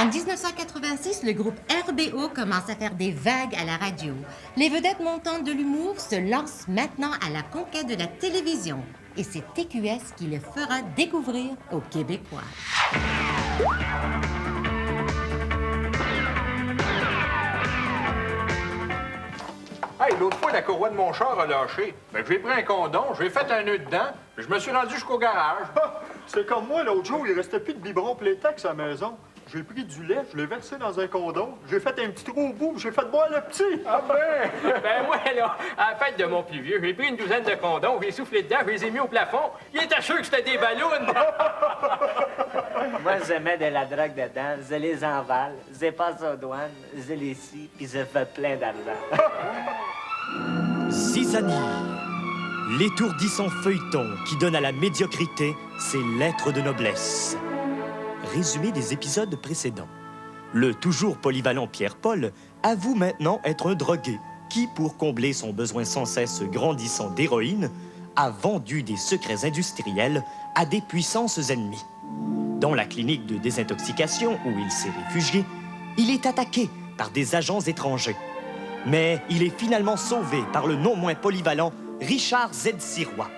En 1986, le groupe RBO commence à faire des vagues à la radio. Les vedettes montantes de l'humour se lancent maintenant à la conquête de la télévision. Et c'est TQS qui le fera découvrir aux Québécois. Hey, l'autre fois, la courroie de mon char a lâché. J'ai pris un condom, j'ai fait un nœud dedans, puis je me suis rendu jusqu'au garage. C'est comme moi, l'autre jour, il restait plus de biberon Playtex à la maison. J'ai pris du lait, je l'ai versé dans un condom, j'ai fait un petit trou au bout, j'ai fait boire le petit. Ah ben! Ben moi, là, à la fête de mon plus vieux, j'ai pris une douzaine de condoms, j'ai soufflé dedans, je les ai mis au plafond. Il était sûr que c'était des ballons. Moi, je mets de la drogue dedans, je les envale, je les passe aux douanes, je les scie, puis je fais plein d'argent. Zizanie, l'étourdissant feuilleton qui donne à la médiocrité ses lettres de noblesse. Résumé des épisodes précédents. Le toujours polyvalent Pierre-Paul avoue maintenant être un drogué qui, pour combler son besoin sans cesse grandissant d'héroïne, a vendu des secrets industriels à des puissances ennemies. Dans la clinique de désintoxication où il s'est réfugié, il est attaqué par des agents étrangers. Mais il est finalement sauvé par le non moins polyvalent Richard Z. Sirois,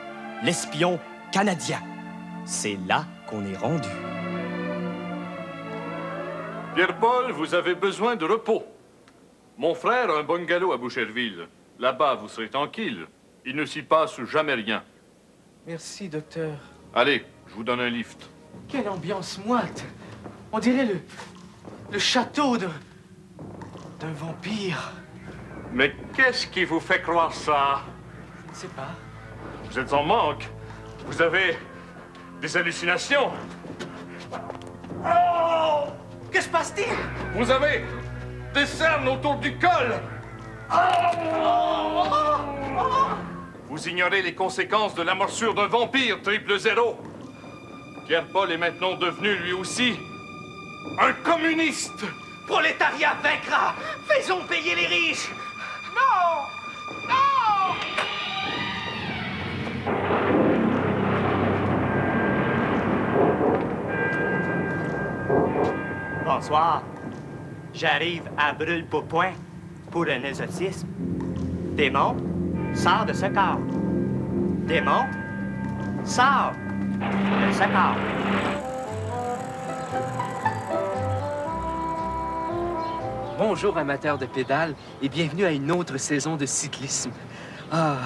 l'espion canadien. C'est là qu'on est rendu. Pierre-Paul, vous avez besoin de repos. Mon frère a un bungalow à Boucherville. Là-bas, vous serez tranquille. Il ne s'y passe jamais rien. Merci, docteur. Allez, je vous donne un lift. Quelle ambiance moite. On dirait le château d'un vampire. Mais qu'est-ce qui vous fait croire ça? Je ne sais pas. Vous êtes en manque. Vous avez des hallucinations. Oh! Que se passe-t-il? Vous avez des cernes autour du col. Vous ignorez les conséquences de la morsure d'un vampire, 000. Pierre-Paul est maintenant devenu, lui aussi, un communiste. Prolétariat vaincra! Faisons payer les riches! Non! Non! Bonsoir. J'arrive à Brûle-Pourpoint pour un exorcisme. Démon, sors de ce corps. Démon, sors de ce corps. Bonjour amateurs de pédales et bienvenue à une autre saison de cyclisme. Ah,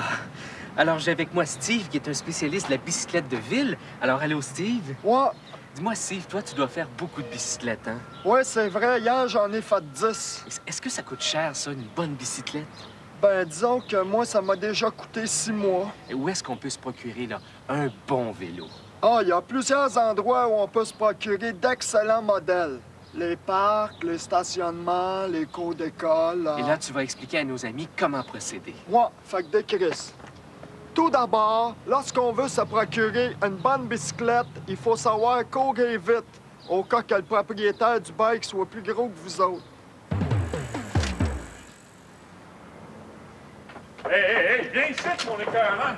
alors j'ai avec moi Steve qui est un spécialiste de la bicyclette de ville. Alors allô Steve? Ouais, Dis-moi Steve, toi tu dois faire beaucoup de bicyclettes, hein? ouais, c'est vrai, hier j'en ai fait 10. Est-ce que ça coûte cher ça, une bonne bicyclette? Ben, disons que moi, ça m'a déjà coûté 6 mois. Et où est-ce qu'on peut se procurer là un bon vélo? Ah, il y a plusieurs endroits où on peut se procurer d'excellents modèles. Les parcs, les stationnements, les cours d'école. Et là tu vas expliquer à nos amis comment procéder. Ouais, fait que des Chris. Tout d'abord, lorsqu'on veut se procurer une bonne bicyclette, il faut savoir courir vite, au cas que le propriétaire du bike soit plus gros que vous autres. Hé, viens ici, mon écœurant.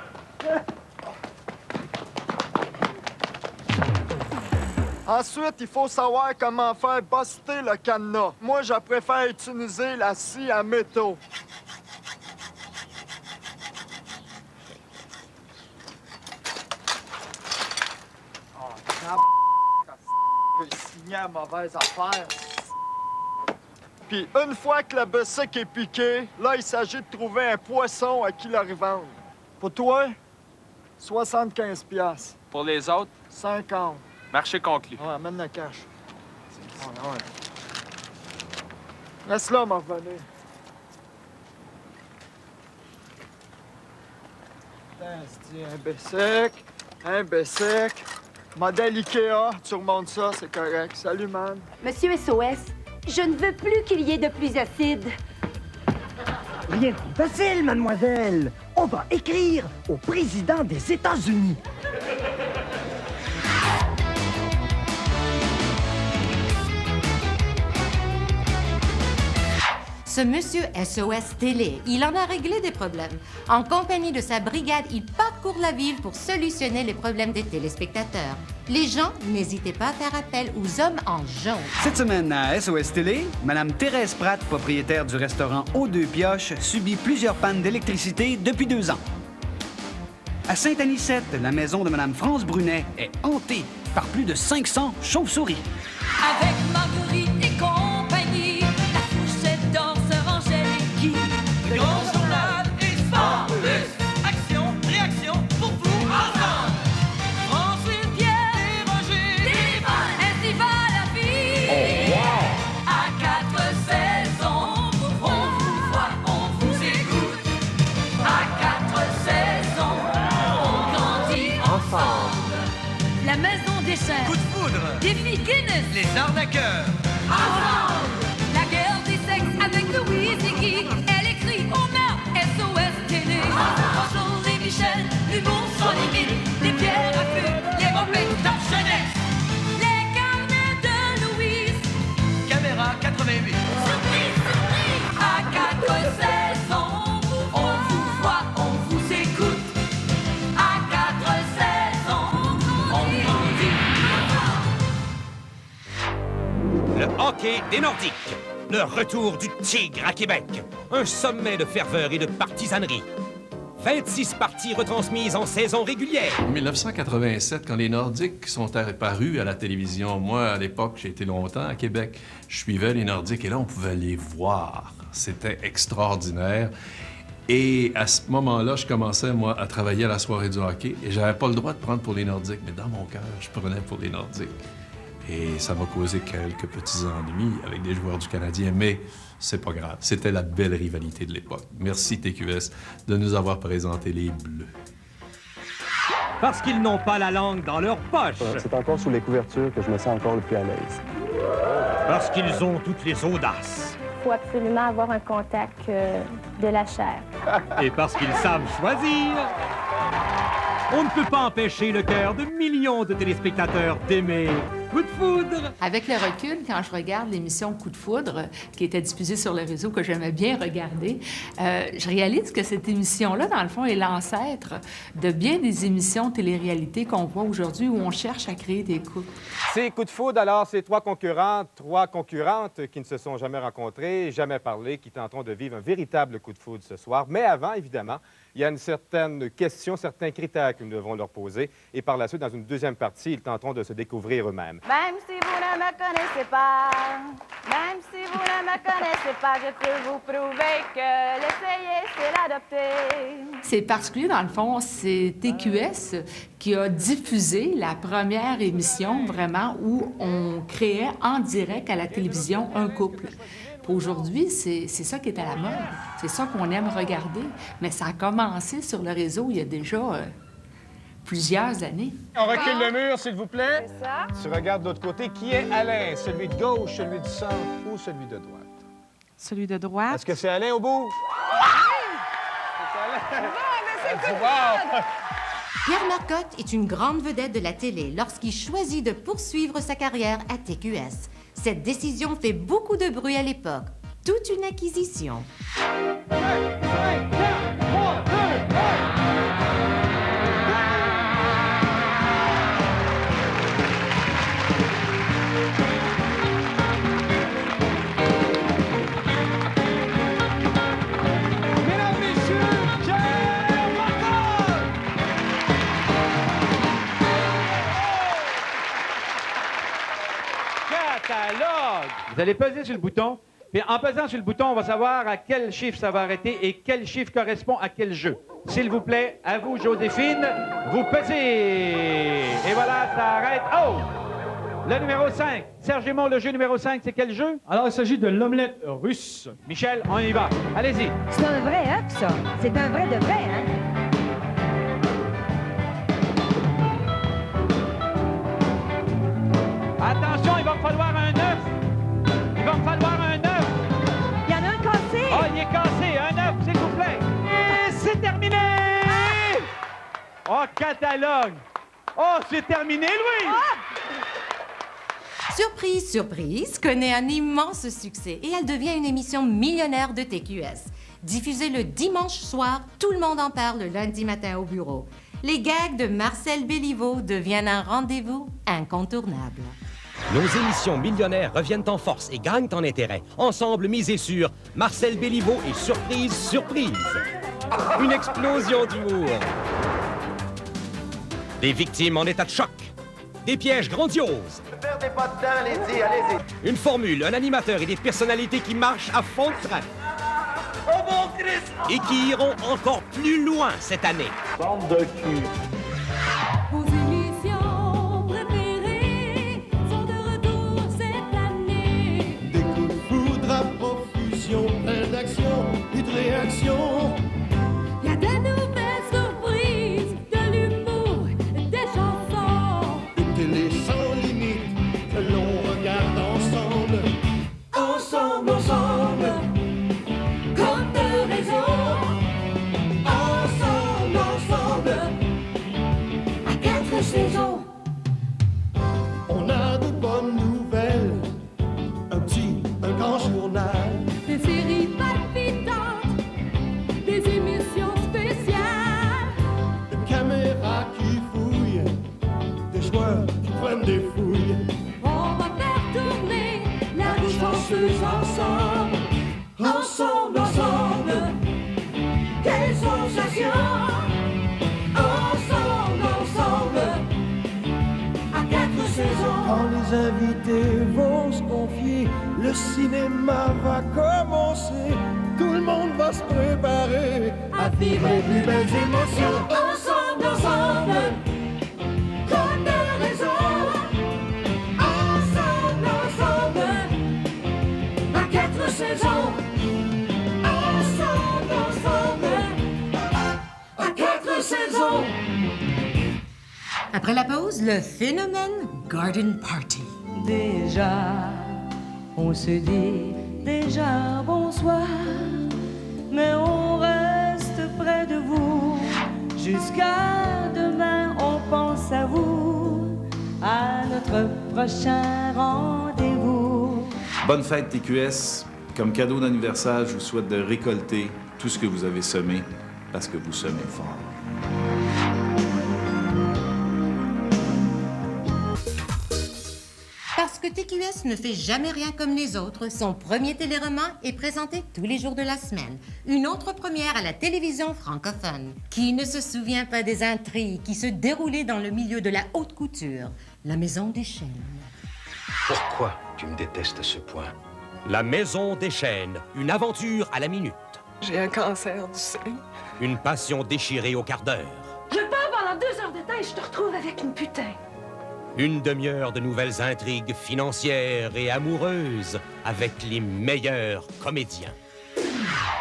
Ensuite, il faut savoir comment faire buster le cadenas. Moi, je préfère utiliser la scie à métaux. J'ai signé à mauvaise affaire. Puis, une fois que le bicycle est piqué, là, il s'agit de trouver un poisson à qui le revendre. Pour toi, 75 piastres. Pour les autres, 50. marché conclu. Ouais, amène le cash. Ouais. Laisse-la m'en revenir. Un bicycle. Modèle Ikea, tu remontes ça, c'est correct. Salut, man. Monsieur SOS, je ne veux plus qu'il y ait de pluie acide. Rien de plus facile, mademoiselle. On va écrire au président des États-Unis. Ce monsieur SOS Télé, il en a réglé des problèmes. En compagnie de sa brigade, il parcourt la ville pour solutionner les problèmes des téléspectateurs. Les gens, n'hésitez pas à faire appel aux hommes en jaune. Cette semaine à SOS Télé, Mme Thérèse Pratt, propriétaire du restaurant Aux Deux Pioches, subit plusieurs pannes d'électricité depuis 2 ans. À Sainte-Anicette, la maison de Mme France Brunet est hantée par plus de 500 chauves-souris. Avec Marguerite et compagnie, la fourchette d'or se rangeait les guides. Le grand journal et sport, plus action, réaction pour vous ensemble. François, Pierre et Roger, ainsi va la vie. Oh, wow. À 4 saisons, on vous voit, on vous écoute. À 4 saisons, on grandit ensemble. La maison des chefs. Coup de foudre. Défi Guinness. Les arnaqueurs. Ensemble. La guerre des sexes avec Louise et Guy. Elle écrit au meurtre SOS Télé. Bonjour les Michel, l'humour sans limite. Les pierres à feu, les mots top jeunesse. Les carnets de Louise. Caméra 88. Surprise, surprise. À 4 saisons, on vous voit, on vous écoute. À 4 saisons, on grandit. Le hockey des Nordiques. Le retour du Tigre à Québec. Un sommet de ferveur et de partisanerie. 26 parties retransmises en saison régulière. En 1987, quand les Nordiques sont apparus à la télévision, moi, à l'époque, j'ai été longtemps à Québec, je suivais les Nordiques et là, on pouvait les voir. C'était extraordinaire. Et à ce moment-là, je commençais, moi, à travailler à la soirée du hockey et j'avais pas le droit de prendre pour les Nordiques, mais dans mon cœur, je prenais pour les Nordiques. Et ça m'a causé quelques petits ennuis avec des joueurs du Canadien, mais c'est pas grave. C'était la belle rivalité de l'époque. Merci, TQS, de nous avoir présenté les Bleus. Parce qu'ils n'ont pas la langue dans leur poche. C'est encore sous les couvertures que je me sens encore le plus à l'aise. Parce qu'ils ont toutes les audaces. Il faut absolument avoir un contact de la chair. Et parce qu'ils savent choisir. On ne peut pas empêcher le cœur de millions de téléspectateurs d'aimer Coup de foudre. Avec le recul, quand je regarde l'émission Coup de foudre, qui était diffusée sur le réseau, que j'aimais bien regarder, je réalise que cette émission-là, dans le fond, est l'ancêtre de bien des émissions télé-réalité qu'on voit aujourd'hui où on cherche à créer des couples. C'est Coup de foudre, alors c'est 3 concurrents, 3 concurrentes qui ne se sont jamais rencontrées, jamais parlé, qui tenteront de vivre un véritable coup de foudre ce soir. Mais avant, évidemment, il y a une certaine question, certains critères que nous devons leur poser. Et par la suite, dans une deuxième partie, ils tenteront de se découvrir eux-mêmes. Même si vous ne me connaissez pas, même si vous ne me connaissez pas, je peux vous prouver que l'essayer, c'est l'adopter. C'est particulier, dans le fond, c'est TQS qui a diffusé la première émission, vraiment, où on créait en direct à la télévision un couple. Aujourd'hui, c'est ça qui est à la mode. C'est ça qu'on aime regarder. Mais ça a commencé sur le réseau il y a déjà plusieurs années. On recule le mur, s'il vous plaît. C'est ça. Tu regardes de l'autre côté. Qui est Alain? Celui de gauche, celui du centre ou celui de droite? Celui de droite. Est-ce que c'est Alain au bout? C'est Alain. Pierre Marcotte est une grande vedette de la télé lorsqu'il choisit de poursuivre sa carrière à TQS. Cette décision fait beaucoup de bruit à l'époque. Toute une acquisition. Vous allez peser sur le bouton, puis en pesant sur le bouton, on va savoir à quel chiffre ça va arrêter et quel chiffre correspond à quel jeu. S'il vous plaît, à vous, Joséphine, vous pesez. Et voilà, ça arrête. Oh! Le numéro 5. Serge Dumont, le jeu numéro 5, c'est quel jeu? Alors, il s'agit de l'omelette russe. Michel, on y va. Allez-y. C'est un vrai œuf, ça. C'est un vrai de vrai, hein? Attention, il va me falloir un œuf. Il va me falloir un œuf. Il y en a un cassé. Oh, il est cassé. Un œuf, s'il vous plaît. Et c'est terminé. Oh, catalogue. Oh, c'est terminé, Louis. Surprise, surprise, connaît un immense succès et elle devient une émission millionnaire de TQS. Diffusée le dimanche soir, tout le monde en parle le lundi matin au bureau. Les gags de Marcel Béliveau deviennent un rendez-vous incontournable. Nos émissions millionnaires reviennent en force et gagnent en intérêt. Ensemble, misez sur Marcel Béliveau et Surprise, surprise. Une explosion d'humour. Des victimes en état de choc. Des pièges grandioses. Ne perdez pas de temps, allez-y, allez-y. Une formule, un animateur et des personnalités qui marchent à fond de train. Oh mon Christ! Et qui iront encore plus loin cette année. Bande de cul. Vos émissions préférées sont de retour cette année. Des coups de foudre à profusion, plein d'action et de réaction. Il y a de nouvelles surprises, de l'humour, des chansons. Une télé sans limite que l'on regarde ensemble. Ensemble, ensemble. Comme de raison. Ensemble, ensemble. À 4 saisons. On a de bonnes nouvelles. Un petit, un grand journal. Des séries palpitantes, des émissions spéciales. Une caméra qui fouille. Des joueurs qui prennent des fouilles. On va faire tourner la roue chanceuse ensemble. Ensemble, ensemble. Quelle sensation! Ensemble, ensemble. À 4 saisons. Quand les invités vont se confier, le cinéma va commencer. Tout le monde va se préparer à vivre les plus belles émotions. Ensemble, ensemble. Comme de raison. Ensemble, ensemble. À 4 saisons. Ensemble, ensemble. À 4 saisons. Après la pause, le phénomène Garden Party. Déjà, on se dit déjà bonsoir, mais on reste près de vous. Jusqu'à demain, on pense à vous, à notre prochain rendez-vous. Bonne fête TQS. Comme cadeau d'anniversaire, je vous souhaite de récolter tout ce que vous avez semé, parce que vous semez fort. Parce que TQS ne fait jamais rien comme les autres, son premier téléroman est présenté tous les jours de la semaine. Une autre première à la télévision francophone. Qui ne se souvient pas des intrigues qui se déroulaient dans le milieu de la haute couture? La Maison des Chaînes. Pourquoi tu me détestes à ce point? La Maison des Chaînes, une aventure à la minute. J'ai un cancer du sein. Une passion déchirée au quart d'heure. Je pars pendant 2 heures de temps et je te retrouve avec une putain. Une demi-heure de nouvelles intrigues financières et amoureuses avec les meilleurs comédiens.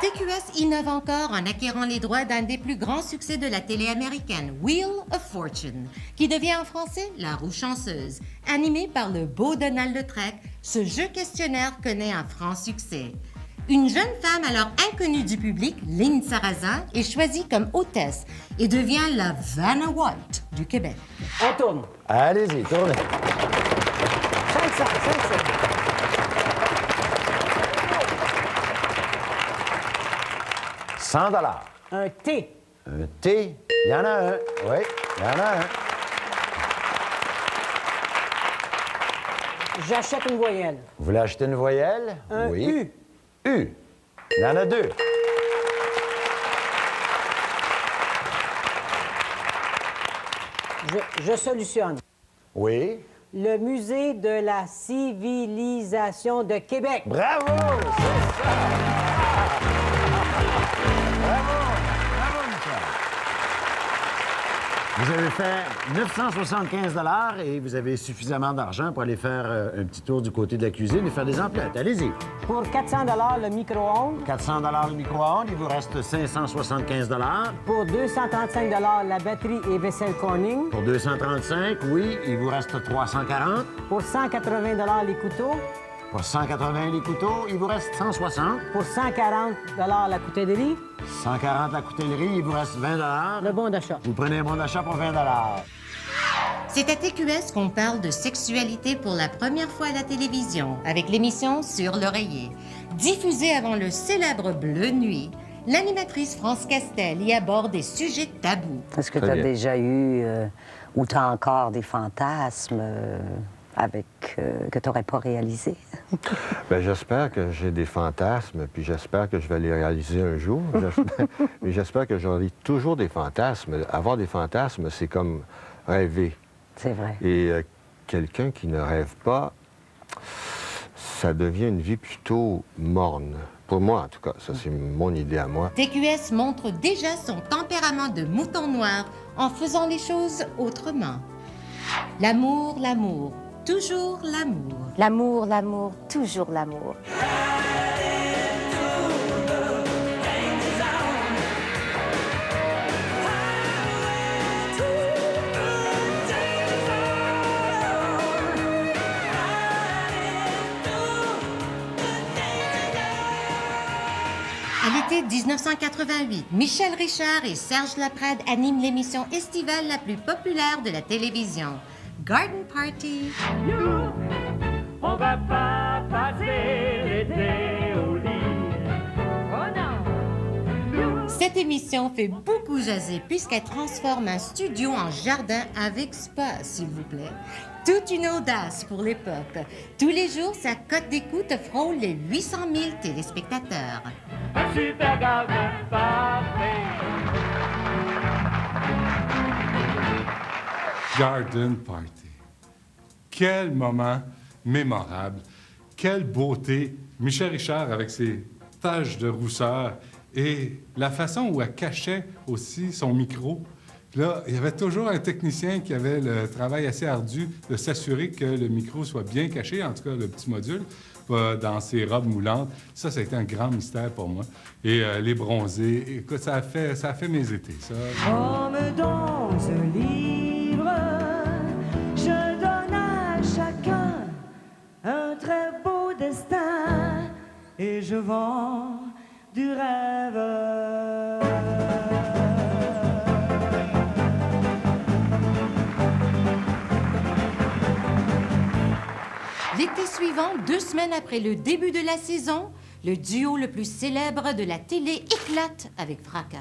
TQS innove encore en acquérant les droits d'un des plus grands succès de la télé américaine, Wheel of Fortune, qui devient en français La Roue chanceuse. Animé par le beau Donald Lautrec, ce jeu questionnaire connaît un franc succès. Une jeune femme alors inconnue du public, Lynn Sarrazin, est choisie comme hôtesse et devient la Vanna White du Québec. On tourne. Allez-y, tournez. 500. 100 $. Un T. Un T. Il y en a un. Oui, il y en a un. J'achète une voyelle. Vous voulez acheter une voyelle? Un oui. U. U. Il y en a 2. Je solutionne. Oui. Le musée de la civilisation de Québec. Bravo! C'est ça! Bravo, Michel. Vous avez fait 975 $ et vous avez suffisamment d'argent pour aller faire un petit tour du côté de la cuisine et faire des emplettes. Allez-y. Pour 400 $ le micro-ondes. 400 $ le micro-ondes. Il vous reste 575 $. Pour 235 $ la batterie et vaisselle Corning. Pour 235, oui, il vous reste 340. Pour 180 $ les couteaux. Pour 180 les couteaux, il vous reste 160. Pour 140 $ la coutellerie. 140 la coutellerie, il vous reste 20 $. Le bon d'achat. Vous prenez un bon d'achat pour 20 $. C'est à TQS qu'on parle de sexualité pour la première fois à la télévision, avec l'émission Sur l'oreiller. Diffusée avant le célèbre Bleu Nuit, l'animatrice France Castel y aborde des sujets tabous. Est-ce que tu as déjà eu, ou tu as encore des fantasmes que tu n'aurais pas réalisés? Bien, j'espère que j'ai des fantasmes, puis j'espère que je vais les réaliser un jour. Mais j'espère que j'aurai toujours des fantasmes. Avoir des fantasmes, c'est comme rêver. C'est vrai. Et quelqu'un qui ne rêve pas, ça devient une vie plutôt morne. Pour moi, en tout cas. Ça, c'est mon idée à moi. TQS montre déjà son tempérament de mouton noir en faisant les choses autrement. L'amour, l'amour, toujours l'amour. L'amour, l'amour, toujours l'amour. À l'été 1988, Michel Richard et Serge Laprade animent l'émission estivale la plus populaire de la télévision, Garden Party. On va pas passer l'été au lit. Oh non! Cette émission fait beaucoup jaser puisqu'elle transforme un studio en jardin avec spa, s'il vous plaît. Toute une audace pour l'époque. Tous les jours, sa cote d'écoute frôle les 800 000 téléspectateurs. Un super garden party. Garden Party. Quel moment mémorable. Quelle beauté. Michel Richard avec ses taches de rousseur et la façon où elle cachait aussi son micro. Puis là, il y avait toujours un technicien qui avait le travail assez ardu de s'assurer que le micro soit bien caché, en tout cas le petit module, pas dans ses robes moulantes. Ça a été un grand mystère pour moi. Et les bronzés, écoute, ça a fait mes étés, ça. Comme dans un livre, je donne à chacun un très beau destin et je vends du rêve. L'été suivant, 2 semaines après le début de la saison, le duo le plus célèbre de la télé éclate avec fracas.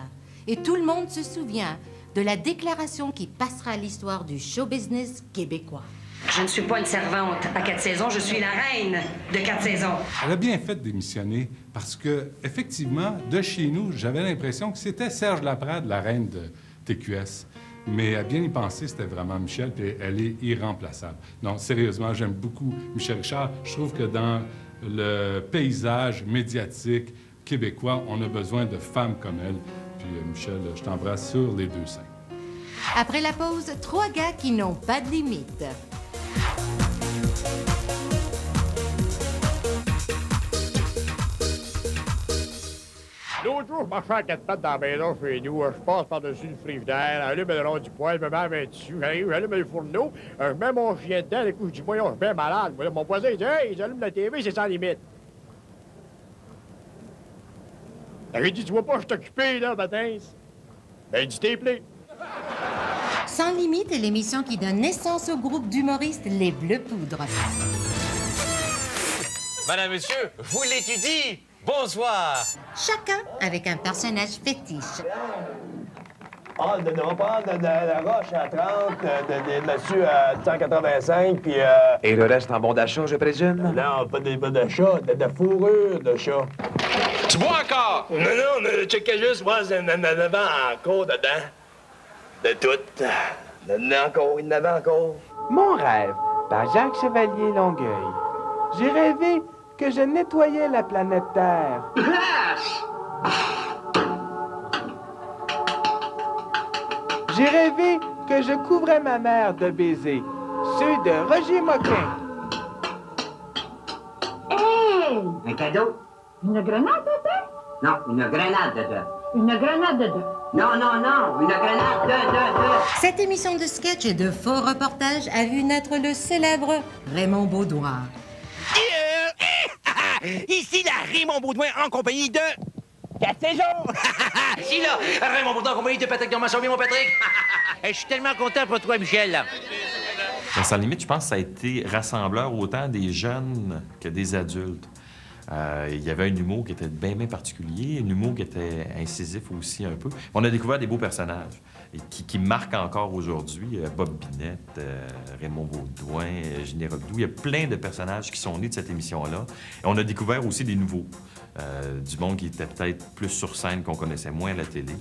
Et tout le monde se souvient de la déclaration qui passera à l'histoire du show business québécois. Je ne suis pas une servante à 4 saisons, je suis la reine de 4 saisons. Elle a bien fait de démissionner parce que, effectivement, de chez nous, j'avais l'impression que c'était Serge Laprade, la reine de TQS. Mais à bien y penser, c'était vraiment Michel, puis elle est irremplaçable. Non, sérieusement, j'aime beaucoup Michel Richard. Je trouve que dans le paysage médiatique québécois, on a besoin de femmes comme elle. Puis Michel, je t'embrasse sur les 2 seins. Après la pause, 3 gars qui n'ont pas de limite. L'autre jour, je marchais à 4 pattes dans la maison chez nous. Je passe par-dessus le frigidaire, j'allume le rond du poêle, je me mets la main dessus, j'allume le fourneau, je mets mon chien dedans, et coup, je dis, voyons, je suis bien malade. Voilà, mon voisin, il dit, hey, j'allume la TV, c'est sans limite. J'ai dit, tu vois pas, je suis occupé, là, matin. Ben, il dit, t'es plaît. Sans limite est l'émission qui donne naissance au groupe d'humoristes Les Bleus Poudres. Madame, monsieur, vous l'étudiez. Bonsoir. Chacun avec un personnage fétiche. Ah, de la roche à 30, de monsieur à 185, puis... Et le reste en bon d'achat, je présume? Non, pas des bons d'achat, de fourrure de chat. Tu vois encore? Non, checkez juste, moi, il y en avait encore dedans. De tout. Il y en avait encore. Mon rêve, par Jacques Chevalier Longueuil. J'ai rêvé que je nettoyais la planète Terre. J'ai rêvé que je couvrais ma mère de baisers, ceux de Roger Moquin. Hey! Un cadeau? Une grenade dedans? Non, une grenade dedans. Une grenade dedans. Non, une grenade de. Cette émission de sketch et de faux reportages a vu naître le célèbre Raymond Beaudoin. Ici la Raymond Beaudoin en compagnie de... 4 saisons! Ici, là, Raymond Bourdon en compagnie de Patrick Normand. Ça va bien, mon Patrick? Je suis tellement content pour toi, Michel. Sans limite, je pense que ça a été rassembleur autant des jeunes que des adultes. Il y avait un humour qui était bien particulier, un humour qui était incisif aussi un peu. On a découvert des beaux personnages qui marquent encore aujourd'hui. Bob Binette, Raymond Baudouin, Ginée Roquedou. Il y a plein de personnages qui sont nés de cette émission-là. Et on a découvert aussi des nouveaux. Du monde qui était peut-être plus sur scène, qu'on connaissait moins à la télé.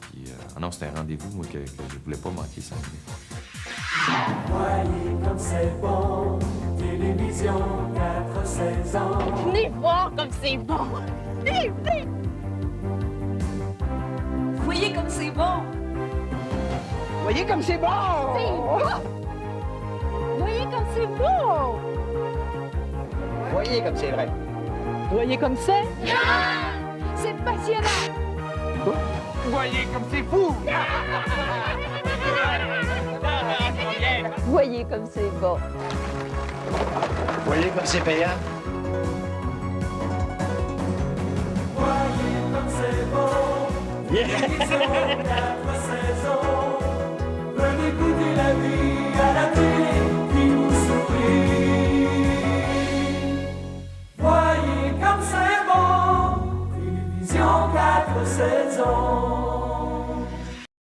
Puis, non, c'était un rendez-vous moi, que je voulais pas manquer, ça. Voyez comme c'est bon, télévision 4 saisons. Venez voir comme c'est bon. Venez, venez. Voyez comme c'est bon. Voyez comme c'est bon! C'est beau. Voyez comme c'est beau. Voyez comme c'est vrai. Voyez comme c'est. C'est passionnant. Voyez comme c'est fou. Voyez comme c'est bon. Voyez comme c'est payant. Voyez comme c'est bon. Télévision 4 saisons. Venez goûter la vie à la télé qui vous sourit. Voyez comme c'est bon. Télévision 4 saisons.